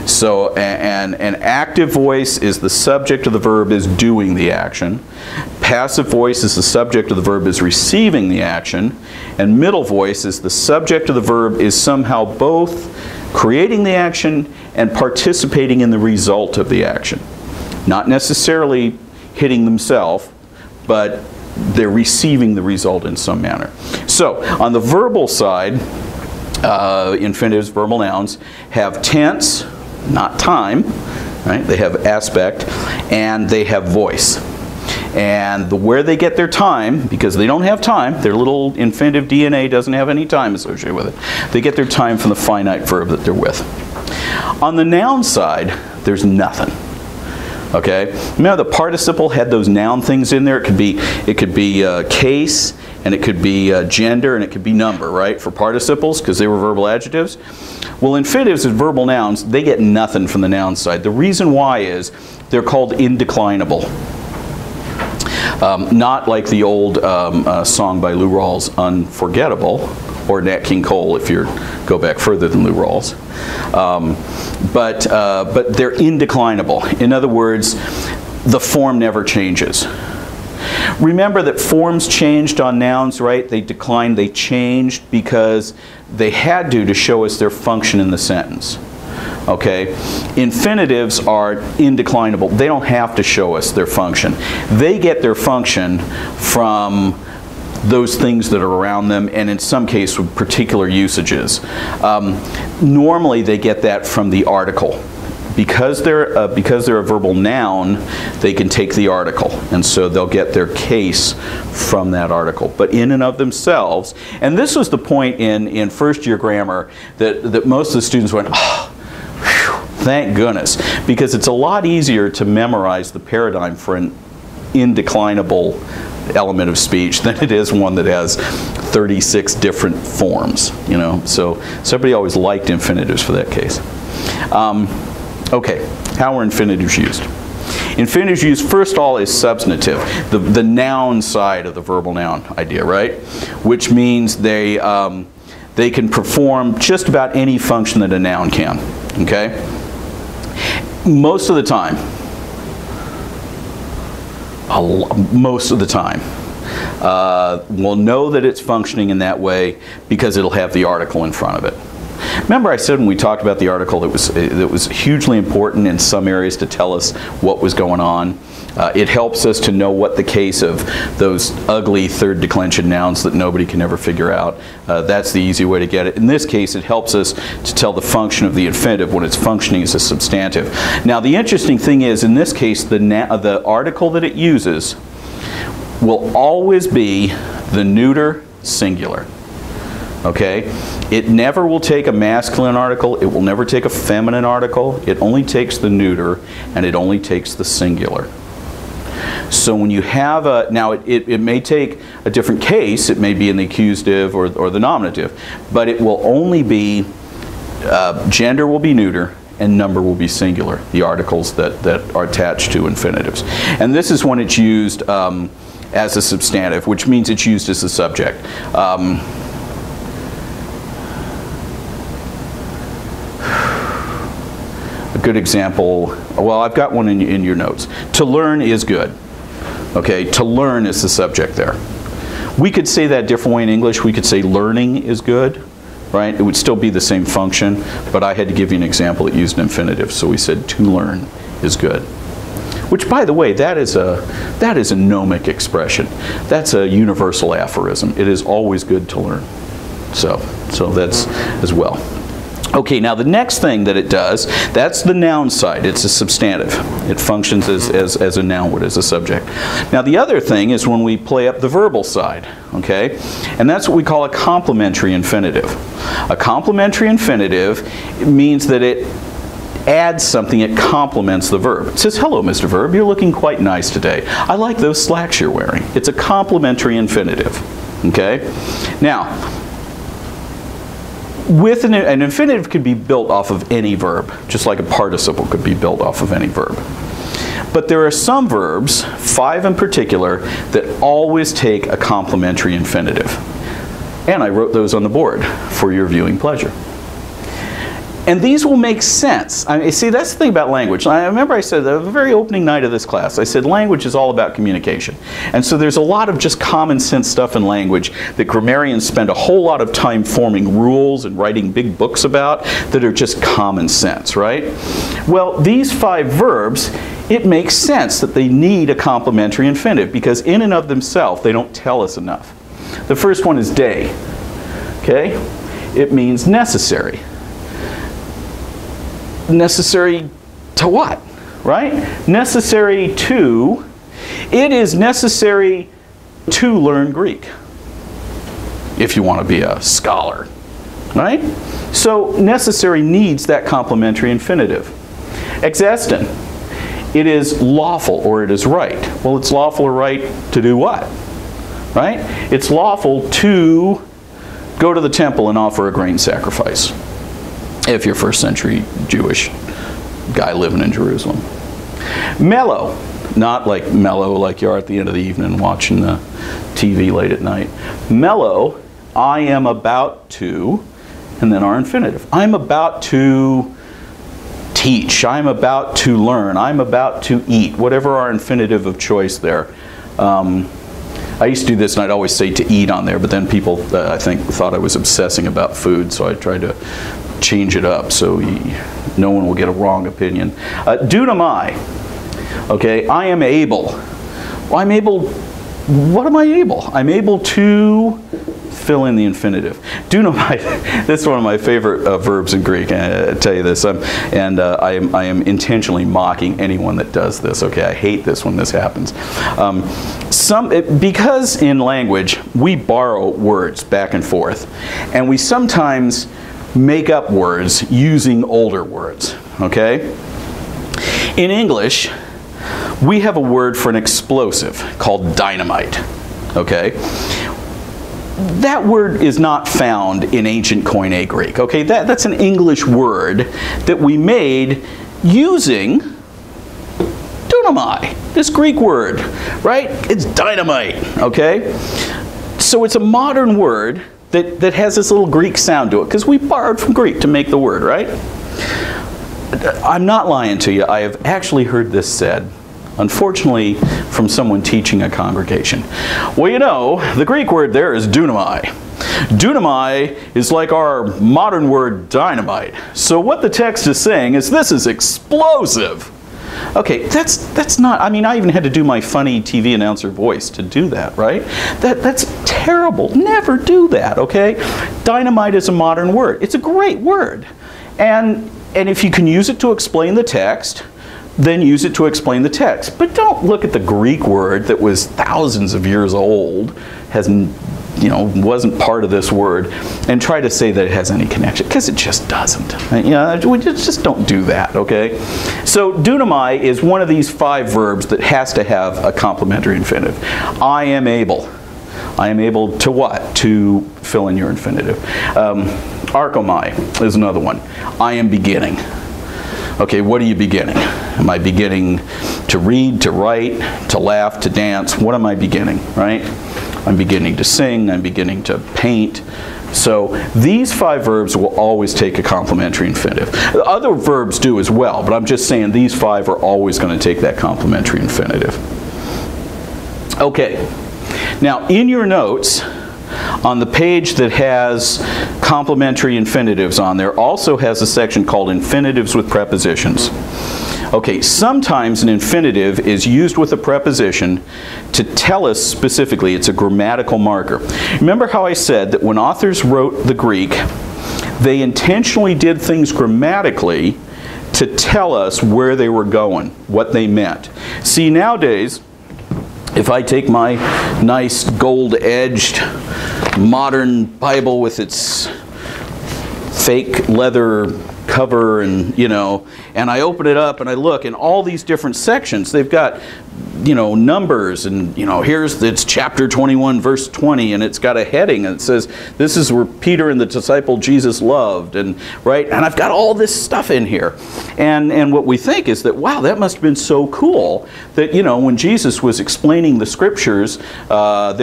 So an active voice is the subject of the verb is doing the action. Passive voice is the subject of the verb is receiving the action. And middle voice is the subject of the verb is somehow both creating the action and participating in the result of the action. Not necessarily hitting themselves, but they're receiving the result in some manner. So on the verbal side, infinitives, verbal nouns, have tense, not time, right? They have aspect, and they have voice. And where they get their time, because they don't have time, their little infinitive DNA doesn't have any time associated with it. They get their time from the finite verb that they're with. On the noun side, there's nothing. Okay? Remember the participle had those noun things in there? It could be case, and it could be gender, and it could be number, right? For participles, because they were verbal adjectives. Well, infinitives and verbal nouns, they get nothing from the noun side. The reason why is they're called indeclinable. Not like the old song by Lou Rawls, Unforgettable, or Nat King Cole if you go back further than Lou Rawls. But they're indeclinable. In other words, the form never changes. Remember that forms changed on nouns, right? They declined, they changed because they had to show us their function in the sentence. Okay? Infinitives are indeclinable. They don't have to show us their function. They get their function from those things that are around them, and in some cases with particular usages. Normally they get that from the article, because they're a verbal noun, they can take the article, and so they'll get their case from that article. But in and of themselves, and this was the point in first year grammar that most of the students went, oh, whew, thank goodness, because it's a lot easier to memorize the paradigm for an indeclinable element of speech than it is one that has 36 different forms, you know. So everybody always liked infinitives for that case. Okay, how are infinitives used? Infinitives used, first of all, is substantive, the noun side of the verbal noun idea, right? Which means they can perform just about any function that a noun can, okay? Most of the time, we'll know that it's functioning in that way because it'll have the article in front of it. Remember I said when we talked about the article that was hugely important in some areas to tell us what was going on. It helps us to know what the case of those ugly third declension nouns that nobody can ever figure out. That's the easy way to get it. In this case, it helps us to tell the function of the infinitive when it's functioning as a substantive. Now, the interesting thing is, in this case, the article that it uses will always be the neuter singular. Okay? It never will take a masculine article. It will never take a feminine article. It only takes the neuter, and it only takes the singular. So when you have now it may take a different case. It may be in the accusative or the nominative, but it will only be, gender will be neuter and number will be singular, the articles that are attached to infinitives. And this is when it's used as a substantive, which means it's used as a subject. A good example, well, I've got one in your notes. To learn is good. Okay, to learn is the subject there. We could say that a different way in English. We could say learning is good, right? It would still be the same function, but I had to give you an example that used an infinitive. So we said to learn is good. Which, by the way, that is a gnomic expression. That's a universal aphorism. It is always good to learn. So that's as well. Okay, now the next thing that it does, that's the noun side. It's a substantive. It functions as a noun would, as a subject. Now the other thing is when we play up the verbal side, okay? And that's what we call a complementary infinitive. A complementary infinitive means that it adds something, it complements the verb. It says, hello, Mr. Verb, you're looking quite nice today. I like those slacks you're wearing. It's a complementary infinitive, okay? Now, with an infinitive could be built off of any verb, just like a participle could be built off of any verb. But there are some verbs, 5 in particular, that always take a complementary infinitive. And I wrote those on the board for your viewing pleasure. And these will make sense. I mean, see, that's the thing about language. I remember I said, the very opening night of this class, I said language is all about communication. And so there's a lot of just common sense stuff in language that grammarians spend a whole lot of time forming rules and writing big books about that are just common sense, right? Well, these 5 verbs, it makes sense that they need a complementary infinitive because in and of themselves, they don't tell us enough. The first one is day, okay? It means necessary. Necessary to what, right? Necessary to, it is necessary to learn Greek if you want to be a scholar, right? So necessary needs that complementary infinitive. Existent, it is lawful or it is right. Well, it's lawful or right to do what, right? It's lawful to go to the temple and offer a grain sacrifice. If you're first century Jewish guy living in Jerusalem. Mellow, not like mellow like you are at the end of the evening watching the TV late at night. Mellow, I am about to, and then our infinitive. I'm about to teach, I'm about to learn, I'm about to eat, whatever our infinitive of choice there. I used to do this and I'd always say to eat on there, but then people, I think, thought I was obsessing about food, so I tried to change it up so no one will get a wrong opinion. Dunamai, okay, I am able. Well, I'm able, what am I able? I'm able to fill in the infinitive. Dunamai, this is one of my favorite verbs in Greek. I tell you this, I am intentionally mocking anyone that does this. Okay, I hate this when this happens. Because in language we borrow words back and forth, and we sometimes make up words using older words. Okay, in English, we have a word for an explosive called dynamite. Okay, that word is not found in ancient Koine Greek. Okay, that's an English word that we made using dunamai, this Greek word, right? It's dynamite. Okay, so it's a modern word that has this little Greek sound to it because we borrowed from Greek to make the word, right? I'm not lying to you. I have actually heard this said, unfortunately, from someone teaching a congregation. Well, you know, the Greek word there is dunamai. Dunamai is like our modern word dynamite. So what the text is saying is this is explosive. Okay, that's not, I mean, I even had to do my funny TV announcer voice to do that, right? That's terrible. Never do that, okay? Dynamite is a modern word. It's a great word. And if you can use it to explain the text, then use it to explain the text. But don't look at the Greek word that was thousands of years old, wasn't part of this word, and try to say that it has any connection, because it just doesn't. We just don't do that, okay? So dunamai is one of these 5 verbs that has to have a complementary infinitive. I am able. I am able to what? To fill in your infinitive. Arkomai is another one. I am beginning. Okay, what are you beginning? Am I beginning to read, to write, to laugh, to dance? What am I beginning, right? I'm beginning to sing, I'm beginning to paint. So these 5 verbs will always take a complementary infinitive. The other verbs do as well, but I'm just saying these 5 are always going to take that complementary infinitive. Okay, now in your notes, on the page that has complementary infinitives on there, also has a section called Infinitives with Prepositions. Okay, sometimes an infinitive is used with a preposition to tell us specifically. It's a grammatical marker. Remember how I said that when authors wrote the Greek, they intentionally did things grammatically to tell us where they were going, what they meant. See, nowadays, if I take my nice gold-edged modern Bible with its fake leather cover and I open it up and I look in all these different sections, they've got numbers, and it's chapter 21 verse 20, and it's got a heading and it says this is where Peter and the disciple Jesus loved, and I've got all this stuff in here, and what we think is that, wow, that must have been so cool that when Jesus was explaining the scriptures to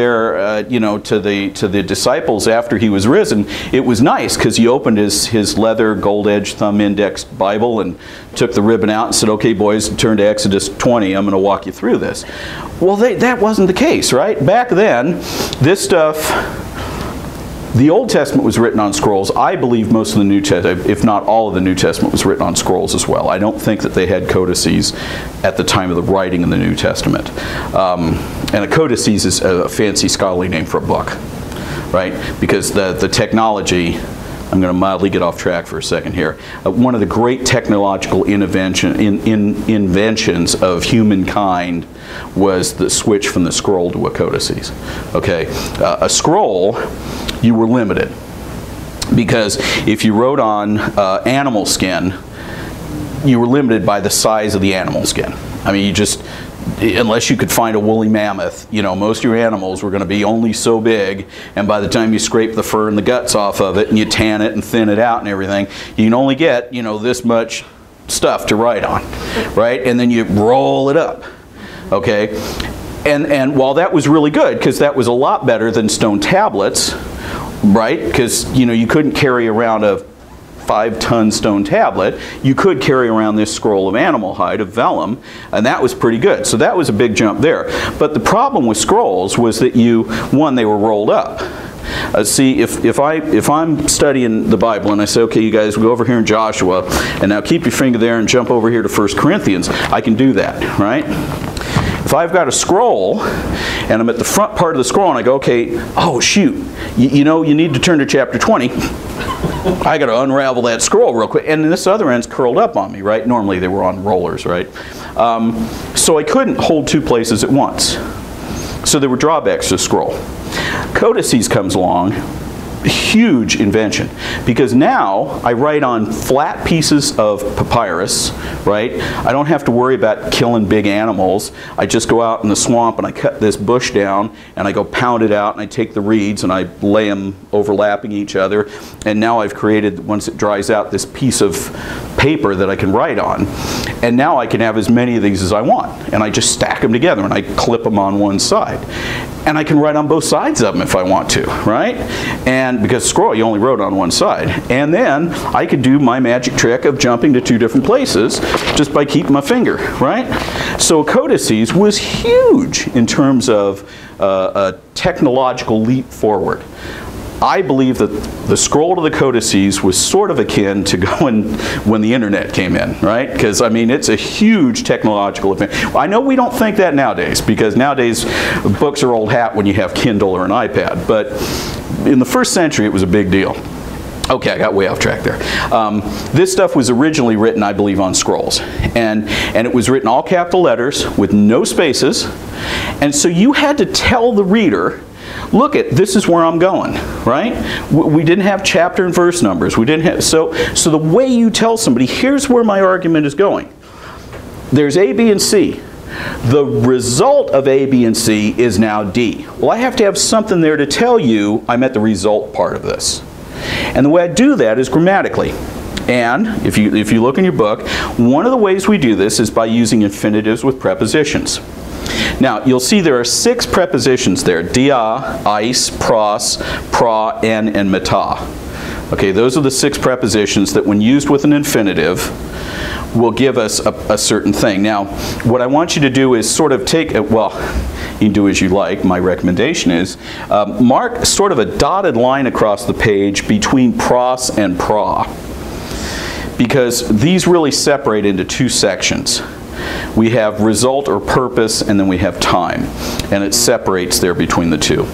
the disciples after he was risen, it was nice because he opened his leather gold-edged thumb-indexed Bible and took the ribbon out and said, okay boys, turn to Exodus 20, I'm going to walk you through this. Well, that wasn't the case, right? Back then, this stuff, the Old Testament was written on scrolls. I believe most of the New Testament, if not all of the New Testament, was written on scrolls as well. I don't think that they had codices at the time of the writing in the New Testament. And a codices is a fancy scholarly name for a book, right? Because the technology, I'm going to mildly get off track for a second here. One of the great technological inventions of humankind was the switch from the scroll to a codices. Okay, a scroll, you were limited, because if you wrote on animal skin, you were limited by the size of the animal skin. I mean, unless you could find a woolly mammoth, most of your animals were going to be only so big, and by the time you scrape the fur and the guts off of it and you tan it and thin it out and everything, you can only get, this much stuff to write on, right? And then you roll it up, okay? And while that was really good, because that was a lot better than stone tablets, right? Because, you couldn't carry around a 5-ton stone tablet, you could carry around this scroll of animal hide, of vellum, and that was pretty good. So that was a big jump there. But the problem with scrolls was that they were rolled up. See, if I'm studying the Bible and I say, okay, you guys, go over here in Joshua, and now keep your finger there and jump over here to 1 Corinthians, I can do that, right? If I've got a scroll and I'm at the front part of the scroll and I go, okay, oh shoot, you know you need to turn to chapter 20. I got to unravel that scroll real quick. And this other end's curled up on me, right? Normally they were on rollers, right? So I couldn't hold two places at once. So there were drawbacks to the scroll. Codices comes along, huge invention, because now I write on flat pieces of papyrus, right? I don't have to worry about killing big animals. I just go out in the swamp and I cut this bush down and I go pound it out and I take the reeds and I lay them overlapping each other, and now I've created, once it dries out, this piece of paper that I can write on. And now I can have as many of these as I want, and I just stack them together and I clip them on one side. And I can write on both sides of them if I want to, right? And because scroll, you only wrote on one side. And then I could do my magic trick of jumping to two different places just by keeping my finger, right? So codices was huge in terms of a technological leap forward. I believe that the scroll to the codices was sort of akin to going when the internet came in, right? Because, I mean, it's a huge technological event. I know we don't think that nowadays, because nowadays books are old hat when you have Kindle or an iPad. But in the first century, it was a big deal. Okay, I got way off track there. This stuff was originally written, I believe, on scrolls. And it was written all capital letters with no spaces. And so you had to tell the reader, look, this is where I'm going, right? We didn't have chapter and verse numbers. We didn't have, so the way you tell somebody, here's where my argument is going. There's A, B, and C. The result of A, B, and C is now D. Well, I have to have something there to tell you I'm at the result part of this. And the way I do that is grammatically. And if you look in your book, one of the ways we do this is by using infinitives with prepositions. Now, you'll see there are 6 prepositions there: dia, eis, pros, pra, en, and meta. Okay, those are the 6 prepositions that when used with an infinitive will give us a certain thing. Now, what I want you to do is sort of take, well, you can do as you like. My recommendation is mark sort of a dotted line across the page between pros and pra, because these really separate into 2 sections. We have result or purpose, and then we have time, and it separates there between the 2.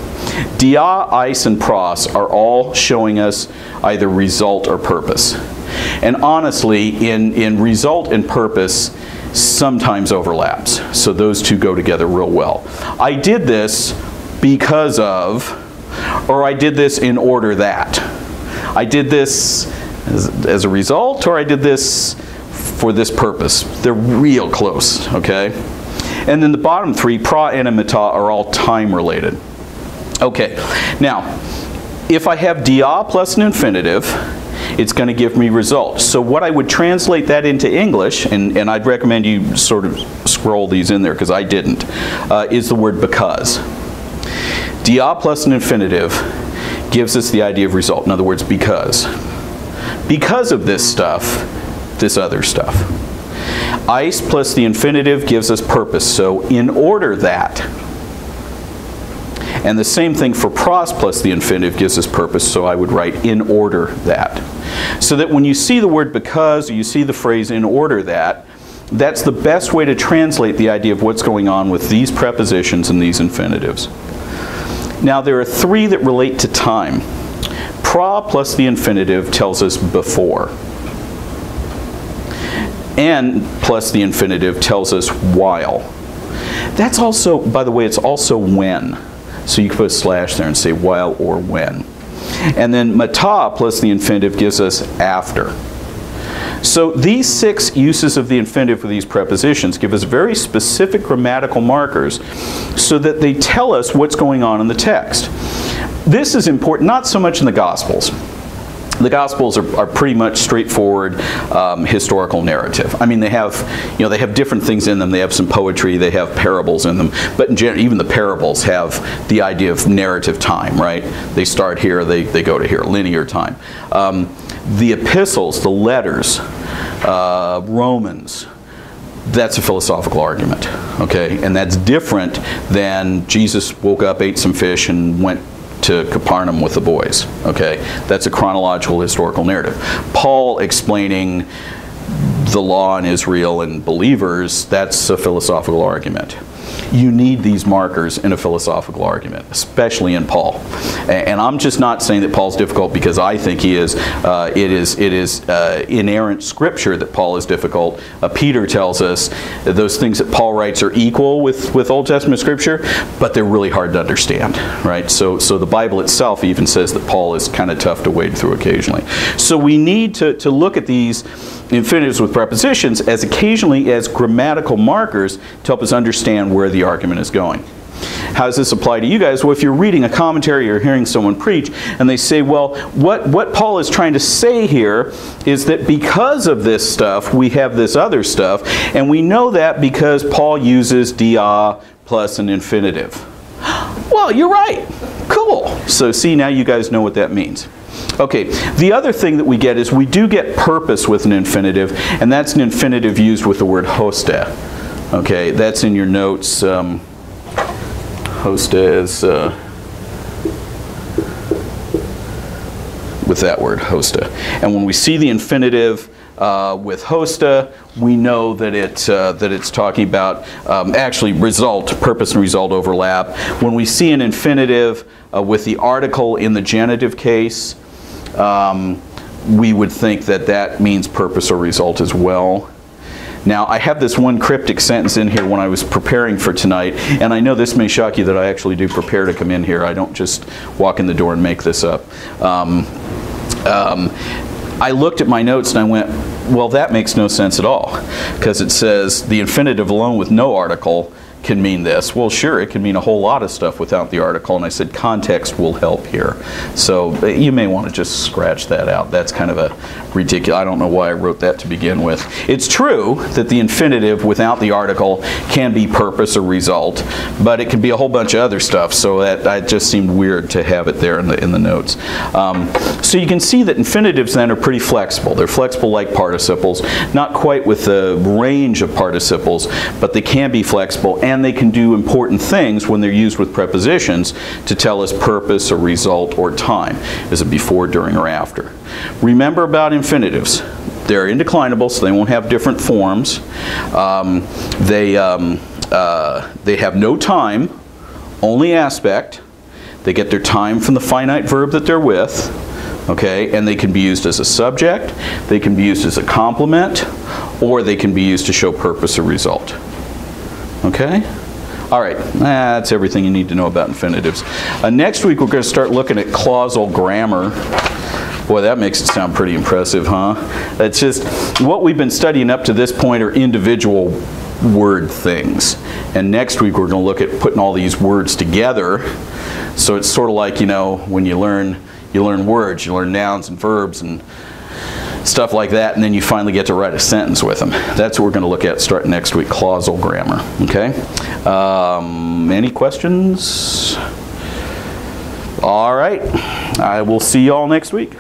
Dia, eis, and pros are all showing us either result or purpose. And honestly, in result and purpose sometimes overlaps. So those 2 go together real well. I did this because of, or I did this in order that. I did this as a result, or I did this for this purpose. They're real close, okay? And then the bottom 3, pra, en, and meta, are all time related. Okay, now, if I have dia plus an infinitive, it's going to give me results. So what I would translate that into English, and I'd recommend you sort of scroll these in there because I didn't, is the word because. Dia plus an infinitive gives us the idea of result. In other words, because. Because of this stuff, this other stuff. Eis plus the infinitive gives us purpose. So in order that. And the same thing for pros plus the infinitive gives us purpose, so I would write in order that. So that when you see the word because, or you see the phrase in order that, that's the best way to translate the idea of what's going on with these prepositions and these infinitives. Now there are 3 that relate to time. Pra plus the infinitive tells us before. En plus the infinitive tells us while. That's also, by the way, it's also when. So you can put a slash there and say while or when. And then meta plus the infinitive gives us after. So these 6 uses of the infinitive for these prepositions give us very specific grammatical markers so that they tell us what's going on in the text. This is important, not so much in the Gospels. The Gospels are pretty much straightforward historical narrative. I mean, they have different things in them. They have some poetry. They have parables in them. But in general, even the parables have the idea of narrative time, right? They start here, they go to here, linear time. The epistles, the letters, Romans, that's a philosophical argument, okay? And that's different than Jesus woke up, ate some fish, and went to Capernaum with the boys, okay? That's a chronological historical narrative. Paul explaining the law in Israel and believers, that's a philosophical argument. you need these markers in a philosophical argument, especially in Paul. And I'm just not saying that Paul's difficult because I think he is. It is inerrant scripture that Paul is difficult. Peter tells us that those things that Paul writes are equal with Old Testament scripture, but they're really hard to understand, right? So the Bible itself even says that Paul is kind of tough to wade through occasionally. So we need to look at these infinitives with prepositions as occasionally as grammatical markers to help us understand where the argument is going. How does this apply to you guys? Well, if you're reading a commentary or hearing someone preach and they say, well, what Paul is trying to say here is that because of this stuff, we have this other stuff, and we know that because Paul uses dia plus an infinitive. Well, you're right. Cool. So see, now you guys know what that means. Okay, the other thing that we get is we do get purpose with an infinitive, and that's an infinitive used with the word hosta. Okay, that's in your notes. Hosta is with that word, hosta. And when we see the infinitive with hosta, we know that it's talking about actually result, purpose and result overlap. When we see an infinitive with the article in the genitive case, we would think that that means purpose or result as well. Now, I have this one cryptic sentence in here when I was preparing for tonight, and I know this may shock you that I actually do prepare to come in here. I don't just walk in the door and make this up. I looked at my notes and I went, well, that makes no sense at all, because it says the infinitive alone with no article can mean this. Well, sure, it can mean a whole lot of stuff without the article, and I said context will help here. So you may want to just scratch that out. That's kind of a ridiculous, I don't know why I wrote that to begin with. It's true that the infinitive without the article can be purpose or result, but it can be a whole bunch of other stuff, so that just seemed weird to have it there in the notes. So you can see that infinitives then are pretty flexible. They're flexible like participles, not quite with the range of participles, but they can be flexible, and they can do important things when they're used with prepositions to tell us purpose or result or time. Is it before, during, or after? Remember about infinitives. They're indeclinable, so they won't have different forms. They have no time, only aspect. They get their time from the finite verb that they're with. Okay, and they can be used as a subject, they can be used as a complement, or they can be used to show purpose or result. Okay? All right, that's everything you need to know about infinitives. Next week we're going to start looking at clausal grammar. Boy, that makes it sound pretty impressive, huh? That's just, what we've been studying up to this point are individual word things. And next week we're going to look at putting all these words together. So it's sort of like, you know, when you learn words, you learn nouns and verbs and stuff like that, and then you finally get to write a sentence with them. That's what we're going to look at starting next week, clausal grammar. Okay? Any questions? All right. I will see you all next week.